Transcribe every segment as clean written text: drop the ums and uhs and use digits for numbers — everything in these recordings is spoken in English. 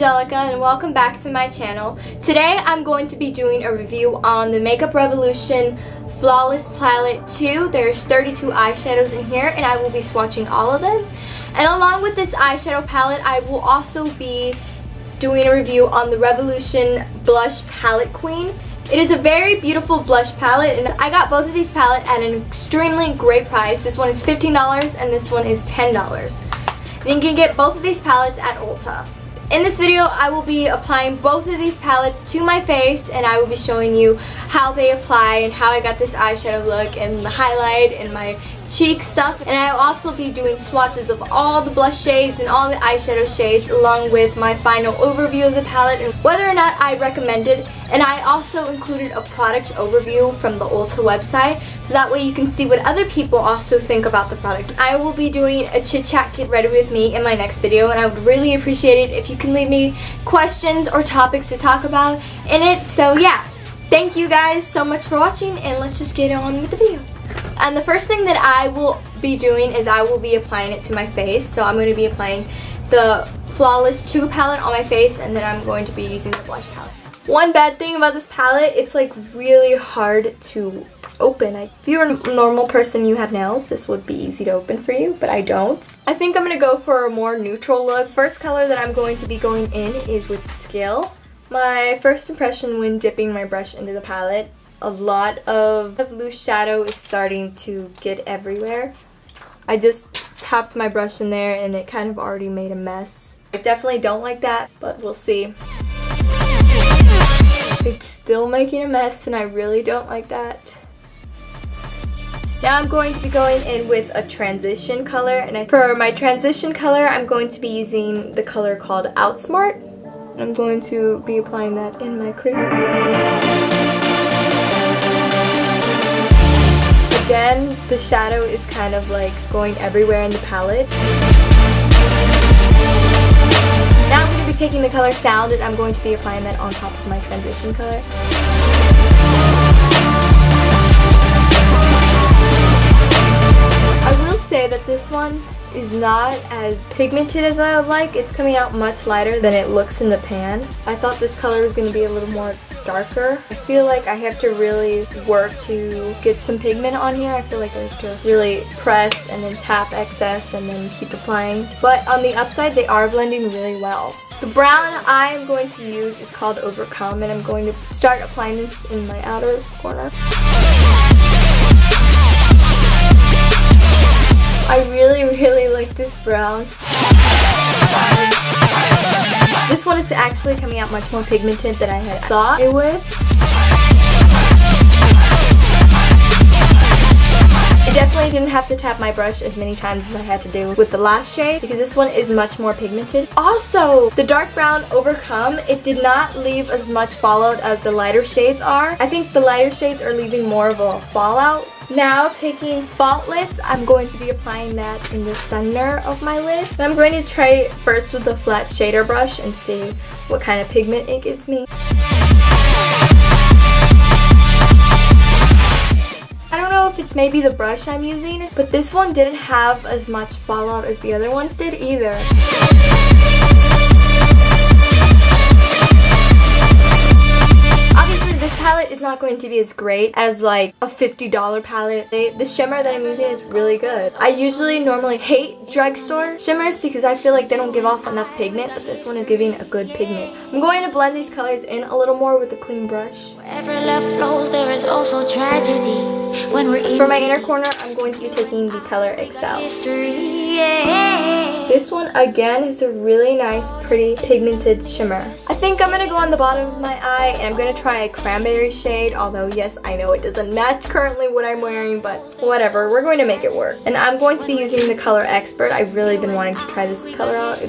Angelica and welcome back to my channel. Today I'm going to be doing a review on the Makeup Revolution Flawless Palette 2. There's 32 eyeshadows in here and I will be swatching all of them. And along with this eyeshadow palette, I will also be doing a review on the Revolution Blush Palette Queen. It is a very beautiful blush palette and I got both of these palettes at an extremely great price. This one is $15 and this one is $10. And you can get both of these palettes at Ulta. In this video, I will be applying both of these palettes to my face and I will be showing you how they apply and how I got this eyeshadow look and the highlight and my cheek stuff. And I will also be doing swatches of all the blush shades and all the eyeshadow shades along with my final overview of the palette and whether or not I recommend it. And I also included a product overview from the Ulta website so that way you can see what other people also think about the product. I will be doing a chit chat get ready with me in my next video and I would really appreciate it if you can leave me questions or topics to talk about in it. So yeah, thank you guys so much for watching and let's just get on with the video. And the first thing that I will be doing is I will be applying it to my face. So I'm going to be applying the Flawless 2 palette on my face and then I'm going to be using the blush palette. One bad thing about this palette, it's like really hard to open. If you're a normal person, you have nails, this would be easy to open for you, but I don't. I think I'm going to go for a more neutral look. First color that I'm going to be going in is with Skill. My first impression when dipping my brush into the palette, a lot of loose shadow is starting to get everywhere. I just tapped my brush in there and it kind of already made a mess. I definitely don't like that, but we'll see. It's still making a mess and I really don't like that. Now I'm going to be going in with a transition color and for my transition color I'm going to be using the color called Outsmart. I'm going to be applying that in my crease. Again, the shadow is kind of like going everywhere in the palette. Now I'm going to be taking the color Sound and I'm going to be applying that on top of my transition color. I will say that this one is not as pigmented as I would like. It's coming out much lighter than it looks in the pan. I thought this color was going to be a little more darker. I feel like I have to really work to get some pigment on here. I feel like I have to really press and then tap excess and then keep applying. But on the upside, they are blending really well. The brown I am going to use is called Overcome and I'm going to start applying this in my outer corner. I really like this brown. This one is actually coming out much more pigmented than I had thought it would. I definitely didn't have to tap my brush as many times as I had to do with the last shade because this one is much more pigmented. Also, the dark brown Overcome, it did not leave as much fallout as the lighter shades are. I think the lighter shades are leaving more of a fallout. Now taking Faultless, I'm going to be applying that in the center of my lid. And I'm going to try it first with the flat shader brush and see what kind of pigment it gives me. I don't know if it's maybe the brush I'm using, but this one didn't have as much fallout as the other ones did either. Obviously, this palette is not going to be as great as like a $50 palette. The shimmer that I'm using is really good. I normally hate drugstore shimmers because I feel like they don't give off enough pigment, but this one is giving a good pigment. I'm going to blend these colors in a little more with a clean brush. Wherever love flows, there is also tragedy. For my inner corner, I'm going to be taking the color Excel. This one again is a really nice, pretty pigmented shimmer. I think I'm going to go on the bottom of my eye and I'm going to try a cranberry shade, although yes, I know it doesn't match currently what I'm wearing, but whatever, we're going to make it work. And I'm going to be using the color Expert. I've really been wanting to try this color out.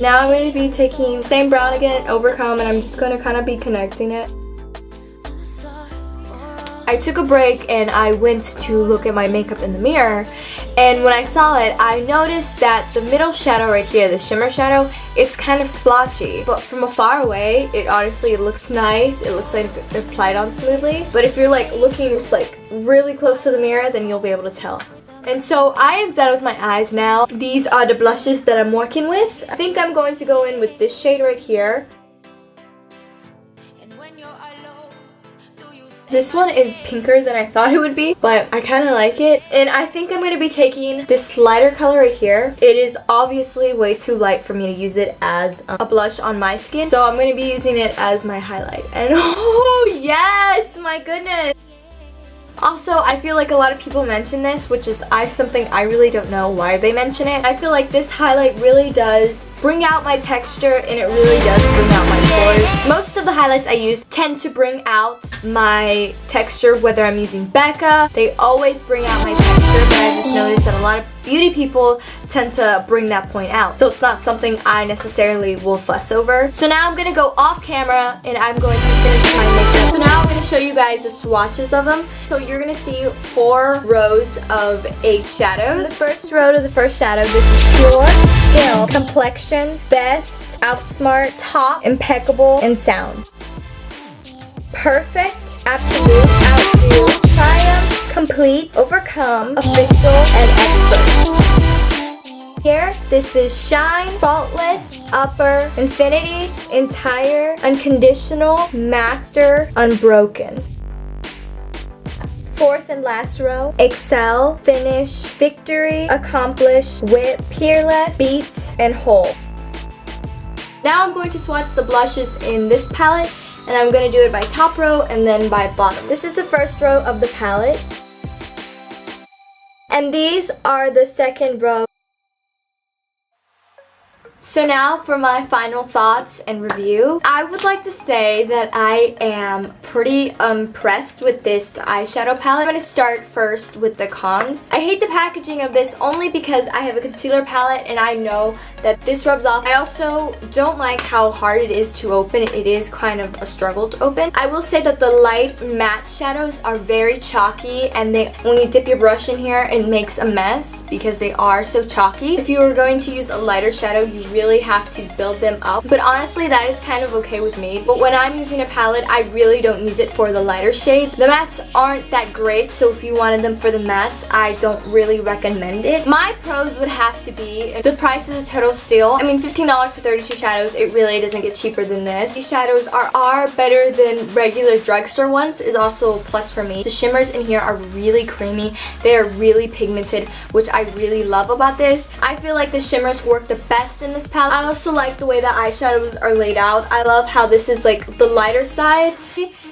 Now I'm going to be taking the same brown again, Overcome, and I'm just going to kind of be connecting it. I took a break and I went to look at my makeup in the mirror, and when I saw it, I noticed that the middle shadow right there, the shimmer shadow, it's kind of splotchy, but from afar away, it honestly looks nice. It looks like it applied on smoothly, but if you're like looking like really close to the mirror, then you'll be able to tell. And so I am done with my eyes now. These are the blushes that I'm working with. I think I'm going to go in with this shade right here. This one is pinker than I thought it would be, but I kind of like it. And I think I'm going to be taking this lighter color right here. It is obviously way too light for me to use it as a blush on my skin. So I'm going to be using it as my highlight. And oh yes, my goodness. Also, I feel like a lot of people mention this, which is something I really don't know why they mention it. I feel like this highlight really does bring out my texture, and it really does bring out my pores. Most of the highlights I use tend to bring out my texture, whether I'm using Becca. They always bring out my texture, but I just noticed that a lot of beauty people tend to bring that point out. So it's not something I necessarily will fuss over. So now I'm going to go off camera and I'm going to finish my makeup. So now I'm going to show you guys the swatches of them. So you're going to see 4 rows of eyeshadows. The first row to the first shadow, this is Pure, Skill, Complexion, Best, Outsmart, Top, Impeccable, and Sound. Perfect, Absolute, Outdo, Triumph, Complete, Overcome, Official, and Expert. Here, this is Shine, Faultless, Upper, Infinity, Entire, Unconditional, Master, Unbroken. Fourth and last row, Excel, Finish, Victory, Accomplish, Whip, Peerless, Beat, and Whole. Now I'm going to swatch the blushes in this palette, and I'm going to do it by top row and then by bottom. This is the first row of the palette, and these are the second row. So now for my final thoughts and review. I would like to say that I am pretty impressed with this eyeshadow palette. I'm going to start first with the cons. I hate the packaging of this only because I have a concealer palette and I know that this rubs off. I also don't like how hard it is to open. It is kind of a struggle to open. I will say that the light matte shadows are very chalky, and when you dip your brush in here, it makes a mess because they are so chalky. If you are going to use a lighter shadow, you really have to build them up. But honestly, that is kind of okay with me. But when I'm using a palette, I really don't use it for the lighter shades. The mattes aren't that great, so if you wanted them for the mattes, I don't really recommend it. My pros would have to be, the price is a total steal. I mean, $15 for 32 shadows, it really doesn't get cheaper than this. These shadows are better than regular drugstore ones, is also a plus for me. The shimmers in here are really creamy. They are really pigmented, which I really love about this. I feel like the shimmers work the best in this palette. I also like the way the eyeshadows are laid out. I love how this is like the lighter side.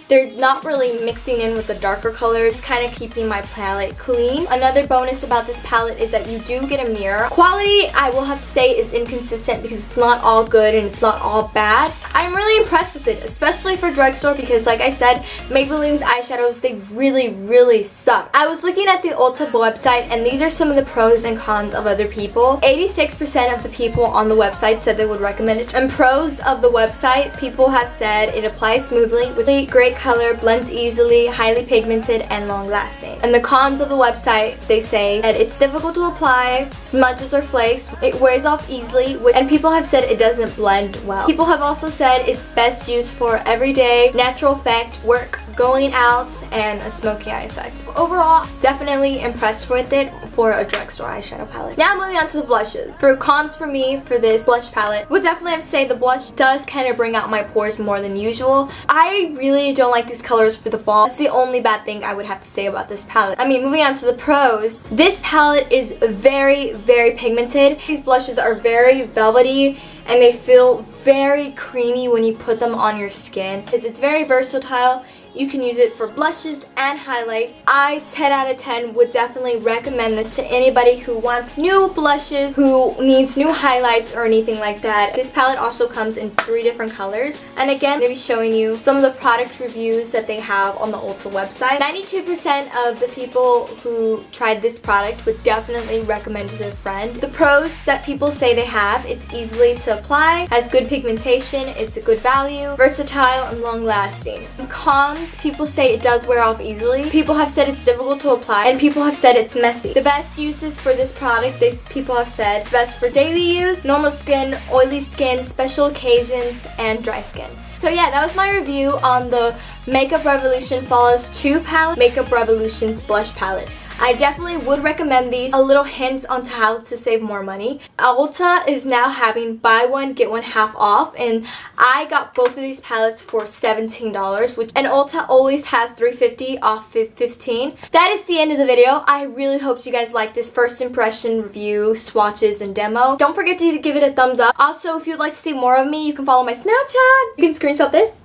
They're not really mixing in with the darker colors, kind of keeping my palette clean. Another bonus about this palette is that you do get a mirror. Quality, I will have to say, is inconsistent because it's not all good and it's not all bad. I'm really impressed with it, especially for drugstore, because like I said, Maybelline's eyeshadows, they really suck. I was looking at the Ulta website, and these are some of the pros and cons of other people. 86% of the people on the website said they would recommend it. And pros of the website, people have said it applies smoothly, with a great color, blends easily, highly pigmented, and long lasting. And the cons of the website, they say that it's difficult to apply, smudges or flakes, it wears off easily, and people have said it doesn't blend well. People have also said it's best used for everyday, natural effect, work, going out, and a smoky eye effect. Overall, definitely impressed with it for a drugstore eyeshadow palette. Now moving on to the blushes. For cons for me for this blush palette, would definitely have to say the blush does kind of bring out my pores more than usual. I really don't like these colors for the fall. That's the only bad thing I would have to say about this palette. I mean, moving on to the pros, this palette is very pigmented. These blushes are very velvety and they feel very creamy when you put them on your skin, because it's very versatile. You can use it for blushes and highlight. I 10 out of 10 would definitely recommend this to anybody who wants new blushes, who needs new highlights or anything like that. This palette also comes in 3 different colors. And again, I'm going to be showing you some of the product reviews that they have on the Ulta website. 92% of the people who tried this product would definitely recommend it to their friend. The pros that people say they have, it's easily to apply, has good pigmentation, it's a good value, versatile, and long lasting. Cons, people say it does wear off easily. People have said it's difficult to apply, and people have said it's messy. The best uses for this product, people have said it's best for daily use, normal skin, oily skin, special occasions, and dry skin. So yeah, that was my review on the Makeup Revolution Flawless 2 palette, Makeup Revolution's blush palette. I definitely would recommend these. A little hint onto how to save more money. Ulta is now having buy one get one half off, and I got both of these palettes for $17, and Ulta always has $3.50 off 15. That is the end of the video. I really hope you guys like this first impression review, swatches, and demo. Don't forget to give it a thumbs up. Also, if you'd like to see more of me, you can follow my Snapchat. You can screenshot this.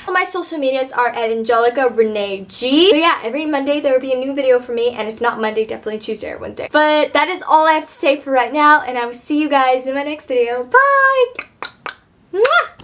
All my social medias are at Angelica Renee G. So yeah, every Monday there will be a new video for me, and if not Monday, definitely Tuesday or Wednesday. But that is all I have to say for right now, and I will see you guys in my next video. Bye! Mwah!